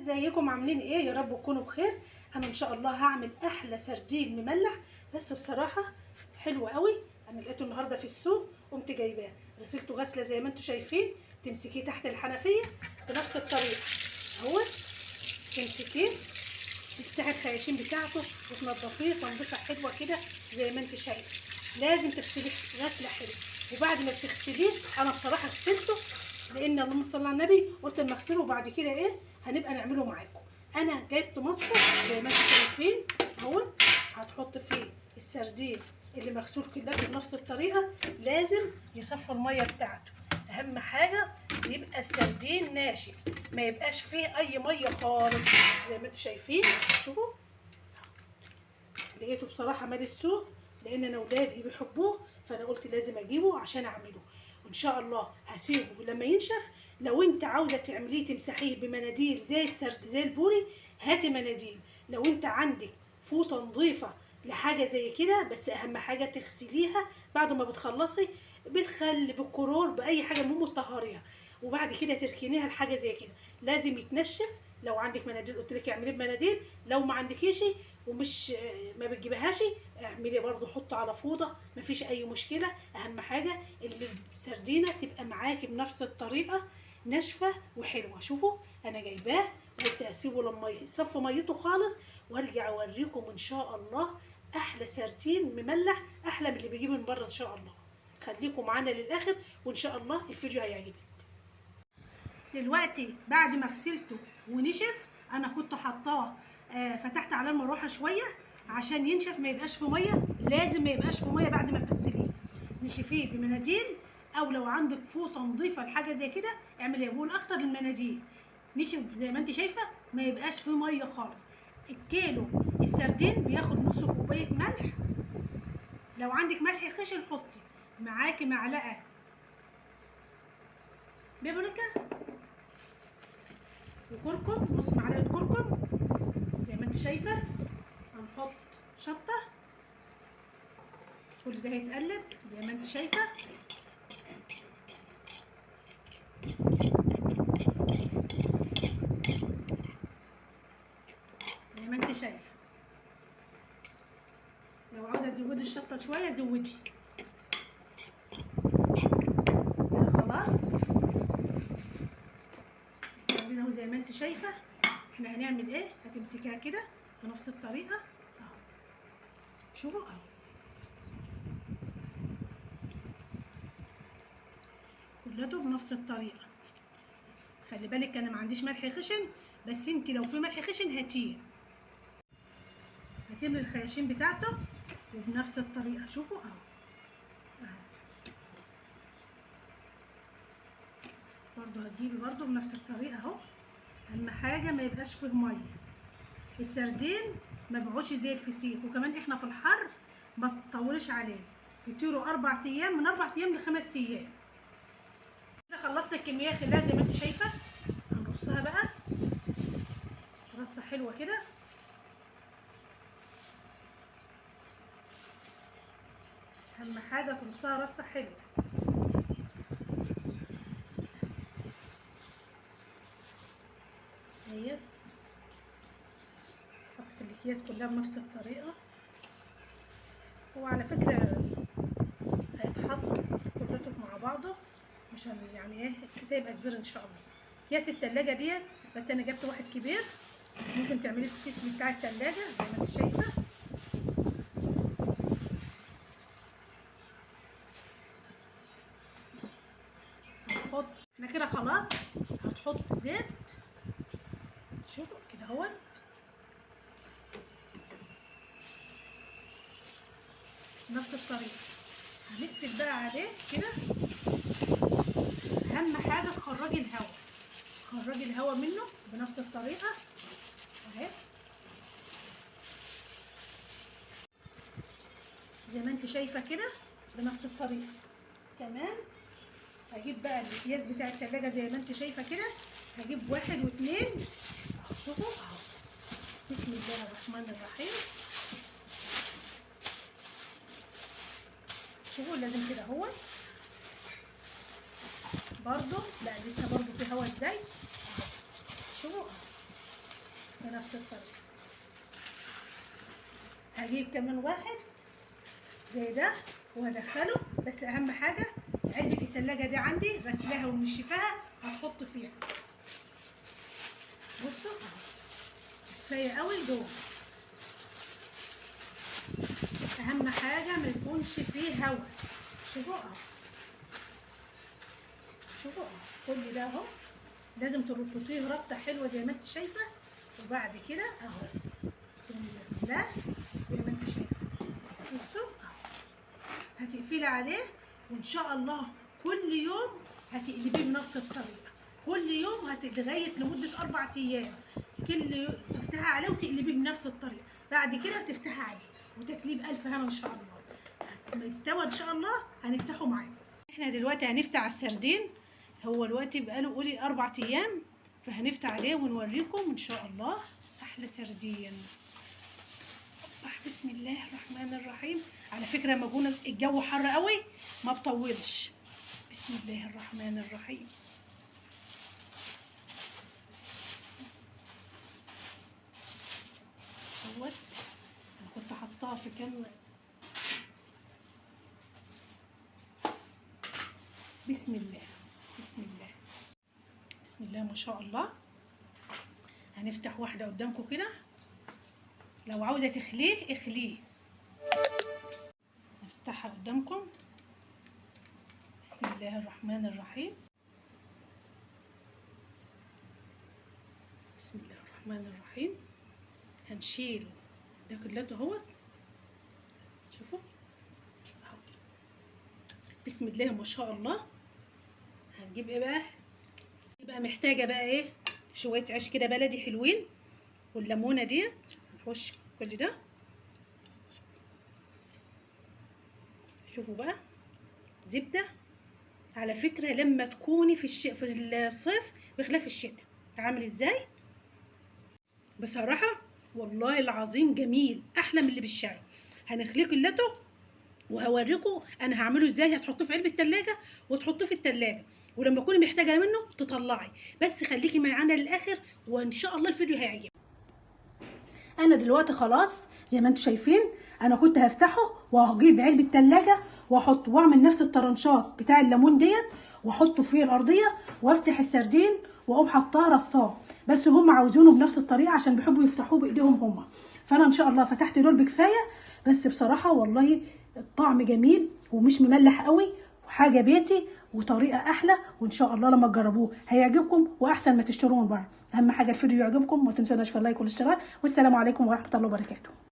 ازيكم عاملين ايه؟ يا رب تكونوا بخير. انا ان شاء الله هعمل احلى سردين مملح، بس بصراحه حلو قوي. انا لقيته النهارده في السوق، قمت جايباه غسلته غسله زي ما انتم شايفين. تمسكيه تحت الحنفيه بنفس الطريقه اهو، تمسكيه تفتحي الخياشيم بتاعته وتنضفيه تنظيفه حلوه كده زي ما انت شايفه. لازم تغسليه غسله حلوه، وبعد ما بتغسليه انا بصراحه غسلته لان اللهم صل على النبي قلت اما اغسله وبعد كده ايه هنبقى نعمله معاكم. انا جبت مصفى زي ما انتم شايفين اهو، هتحط فيه السردين اللي مغسول كده بنفس الطريقه. لازم يصفي الميه بتاعته، اهم حاجه يبقى السردين ناشف، ما يبقاش فيه اي ميه خالص زي ما انتم شايفين. شوفوا لقيته بصراحه مال السوق لان انا ولادي بيحبوه، فانا قلت لازم اجيبه عشان اعمله. وان شاء الله هسيبه لما ينشف. لو انت عاوزه تعمليه تمسحيه بمناديل زي البوري، هاتي مناديل. لو انت عندك فوطه نظيفه لحاجه زي كده، بس اهم حاجه تغسليها بعد ما بتخلصي بالخل بالكرور باي حاجه، المهم تطهريها وبعد كده تركنيها لحاجه زي كده. لازم يتنشف. لو عندك مناديل قلت لك اعمليه بمناديل، لو ما عندكيش ومش ما بتجيبهاش اعملي برضو حطي على فوطه، مفيش اي مشكله. اهم حاجه اللي السردينه تبقى معاكي بنفس الطريقه ناشفه وحلوه. شوفوا انا جايباه وقلت اسيبه لما يصفي ميته خالص وارجع اوريكم ان شاء الله احلى سردين مملح، احلى من اللي بيجي من بره ان شاء الله. خليكم معانا للاخر وان شاء الله الفيديو هيعجبك. دلوقتي بعد ما غسلته ونشف انا كنت حطاه فتحت على المروحه شويه عشان ينشف، ما يبقاش في ميه. لازم ما يبقاش في ميه بعد ما بتغسليه، نشفيه بمناديل، او لو عندك فوطه نظيفه لحاجه زي كده اعمليها. بقول اكتر المناديل نشف زي ما انت شايفه، ما يبقاش في ميه خالص. الكيلو السردين بياخد نص كوبايه ملح. لو عندك ملح خشن حطي معاكي معلقه بابريكا وكركم، نص معلقه كركم زي ما انت شايفه. هنحط شطه، كل ده هيتقلب زي ما انت شايفه. زي ما انت شايفه، لو عاوزه تزودي الشطه شويه زودي. خلاص السردين اهو زي ما انت شايفه. احنا هنعمل ايه؟ هتمسكيها كده بنفس الطريقه اهو، شوفوا اهو، كلته بنفس الطريقه. خلي بالك انا ما عنديش ملح خشن، بس انت لو في ملح خشن هاتيه. هتملي الخياشيم بتاعته وبنفس الطريقه. شوفوا اهو اهو، برضو هتجيبي برضو بنفس الطريقه اهو. اهم حاجه ما يبقاش فيه ميه. السردين ما بيقعدش زي الفسيخ، وكمان احنا في الحر ما تطولش عليه، كتيره 4 ايام، من 4 ايام ل5 ايام. كده خلصنا الكميه خلال زي ما انت شايفه. هنرصها بقى رصه حلوه كده. اهم حاجه ترصها رصه حلوه. اهي حط في الاكياس كلها بنفس الطريقه. هو على فكره هيتحط كلته مع بعضه، مش يعني ايه الكيس هيبقى كبير ان شاء الله. اكياس التلاجة ديت، بس انا جبت واحد كبير، ممكن تعمليه في الكيس بتاع التلاجة زي ما انت شايفه. هنحط احنا كده خلاص. هتحط زيت، شوفوا كده اهوت، نفس الطريقه. هنقفل بقى عليه كده. اهم حاجه تخرجي الهواء، خرجي الهواء منه بنفس الطريقه اهي زي ما انت شايفه كده بنفس الطريقه. كمان هجيب بقى الاكياس بتاع التلاجة زي ما انت شايفه كده، هجيب 1 و2. شوفوا اهو، بسم الله الرحمن الرحيم. شوفوا لازم كده اهو برضو، لا لسه برضو في هوا ازاي. شوفوا بنفس الطريقه. هجيب كمان واحد زي ده وهدخله، بس اهم حاجه علبه التلاجة دي عندي غسلاها ومنشفاها هتحط فيها. بصوا كفايه قوي دول. اهم حاجه ما يكونش فيه هوا. شوفوا اهو، شوفوا اهو، كل ده اهو لازم تربطيه ربطه حلوه زي ما انت شايفه. وبعد كده اهو لا زي ما انت شايفه. بصوا اهو هتقفلي عليه، وان شاء الله كل يوم هتقلبيه بنفس الطريقه. كل يوم لغايه لمده 4 ايام كل يوم تفتحي عليه وتقلبيه بنفس الطريقه. بعد كده تفتحي عليه وتاكليه بألف هنا ان شاء الله. لما يستوى ان شاء الله هنفتحه معاكم. احنا دلوقتي هنفتح على السردين. هو دلوقتي بقاله قولي 4 ايام، فهنفتح عليه ونوريكم ان شاء الله احلى سردين. بسم الله الرحمن الرحيم. على فكره لما يكون الجو حر قوي ما بطولش. بسم الله الرحمن الرحيم. اهوت انا كنت حطاها في كام. بسم الله بسم الله بسم الله ما شاء الله. هنفتح واحده قدامكم كده، لو عاوزه تخليه اخليه. نفتحها قدامكم. بسم الله الرحمن الرحيم. بسم الله الرحمن الرحيم. هنشيل ده كلته اهوت، شوفوا اهو. بسم الله ما شاء الله. هنجيب ايه بقى؟ يبقى محتاجه بقى ايه؟ شويه عيش كده بلدي حلوين، والليمونه ديت نحوش كل ده. شوفوا بقى زبده. على فكره لما تكوني في الصيف بخلاف الشتاء عامل ازاي بصراحه والله العظيم جميل، احلى من اللي بالشارع. هنخليه كلته وهوريكم انا هعمله ازاي. هتحطوه في علبه التلاجة وتحطوه في التلاجة، ولما تكوني محتاجه منه تطلعي. بس خليكي معانا للاخر وان شاء الله الفيديو هيعجبك. انا دلوقتي خلاص زي ما انتم شايفين، انا كنت هفتحه وهجيب علبه التلاجة واحطه واعمل نفس الطرنشات بتاع الليمون ديت واحطه في الارضيه وافتح السردين واقوم حطاه رصاه. بس هم عاوزينه بنفس الطريقه عشان بيحبوا يفتحوه بايديهم هم. فانا ان شاء الله فتحت دول بكفايه. بس بصراحه والله الطعم جميل ومش مملح قوي، وحاجه بيتي وطريقه احلى. وان شاء الله لما تجربوه هيعجبكم واحسن ما تشتروه من بره. اهم حاجه الفيديو يعجبكم، وما تنسوناش في اللايك والاشتراك. والسلام عليكم ورحمه الله وبركاته.